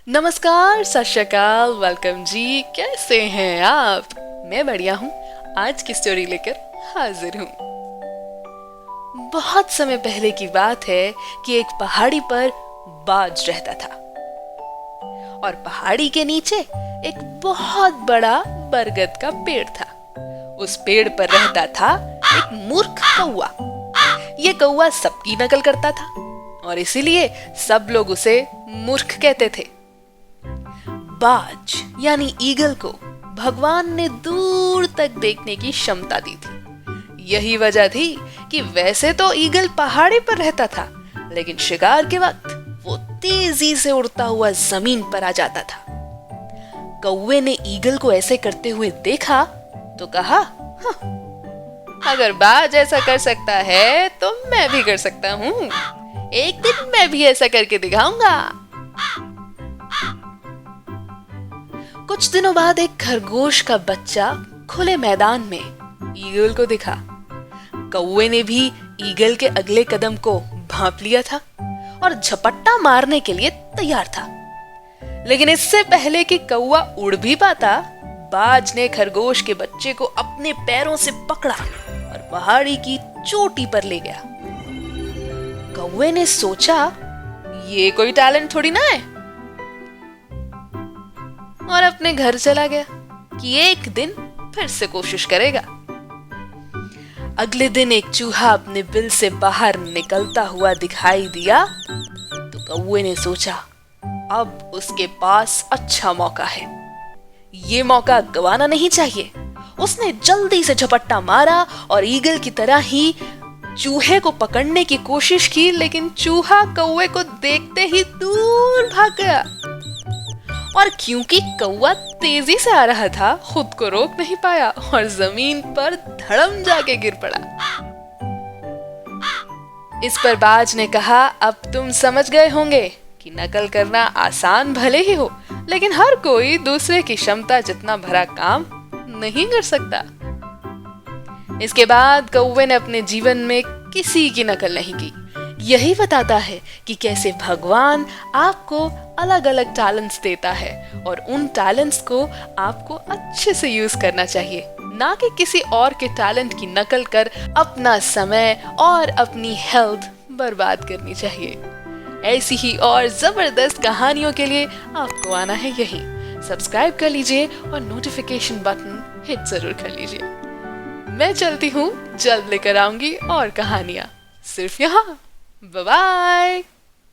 नमस्कार, सत श्री अकाल, वेलकम जी। कैसे हैं आप? मैं बढ़िया हूँ। आज की स्टोरी लेकर हाजिर हूँ। बहुत समय पहले की बात है कि एक पहाड़ी पर बाज रहता था और पहाड़ी के नीचे एक बहुत बड़ा बरगद का पेड़ था। उस पेड़ पर रहता था एक मूर्ख कौवा। ये कौवा सबकी नकल करता था और इसीलिए सब लोग उसे मूर्ख कहते थे। बाज यानी ईगल को भगवान ने दूर तक देखने की क्षमता दी थी। यही वजह थी कि वैसे तो ईगल पहाड़ी पर रहता था, लेकिन शिकार के वक्त वो तेजी से उड़ता हुआ जमीन पर आ जाता था। कौवे ने ईगल को ऐसे करते हुए देखा तो कहा, अगर बाज ऐसा कर सकता है तो मैं भी कर सकता हूँ। एक दिन मैं भी ऐसा करके दिखाऊंगा। कुछ दिनों बाद एक खरगोश का बच्चा खुले मैदान में ईगल को दिखा। कौवे ने भी ईगल के अगले कदम को भांप लिया था और झपट्टा मारने के लिए तैयार था। लेकिन इससे पहले कि कौवा उड़ भी पाता, बाज ने खरगोश के बच्चे को अपने पैरों से पकड़ा और पहाड़ी की चोटी पर ले गया। कौवे ने सोचा, ये कोई टैलेंट थोड़ी ना है, और अपने घर चला गया कि एक दिन फिर से कोशिश करेगा। अगले दिन एक चूहा अपने बिल से बाहर निकलता हुआ दिखाई दिया तो कौवे ने सोचा, अब उसके पास अच्छा मौका है, ये मौका गंवाना नहीं चाहिए। उसने जल्दी से झपट्टा मारा और ईगल की तरह ही चूहे को पकड़ने की कोशिश की, लेकिन चूहा कौवे को देखते ही दूर भाग गया। और क्योंकि कौवा तेजी से आ रहा था, खुद को रोक नहीं पाया और जमीन पर धड़म जाके गिर पड़ा। इस पर बाज ने कहा, अब तुम समझ गए होंगे कि नकल करना आसान भले ही हो, लेकिन हर कोई दूसरे की क्षमता जितना भरा काम नहीं कर सकता। इसके बाद कौवे ने अपने जीवन में किसी की नकल नहीं की। यही बताता है कि कैसे भगवान आपको अलग अलग टैलेंट्स देता है और उन टैलेंट्स को आपको अच्छे से यूज करना चाहिए, ना कि किसी और के टैलेंट की नकल कर अपना समय और अपनी हेल्थ बर्बाद करनी चाहिए। ऐसी ही और जबरदस्त कहानियों के लिए आपको आना है यहीं। सब्सक्राइब कर लीजिए और नोटिफिकेशन बटन हिट जरूर कर लीजिए। मैं चलती हूँ, जल्द लेकर आऊंगी और कहानियां सिर्फ यहाँ। Bye bye.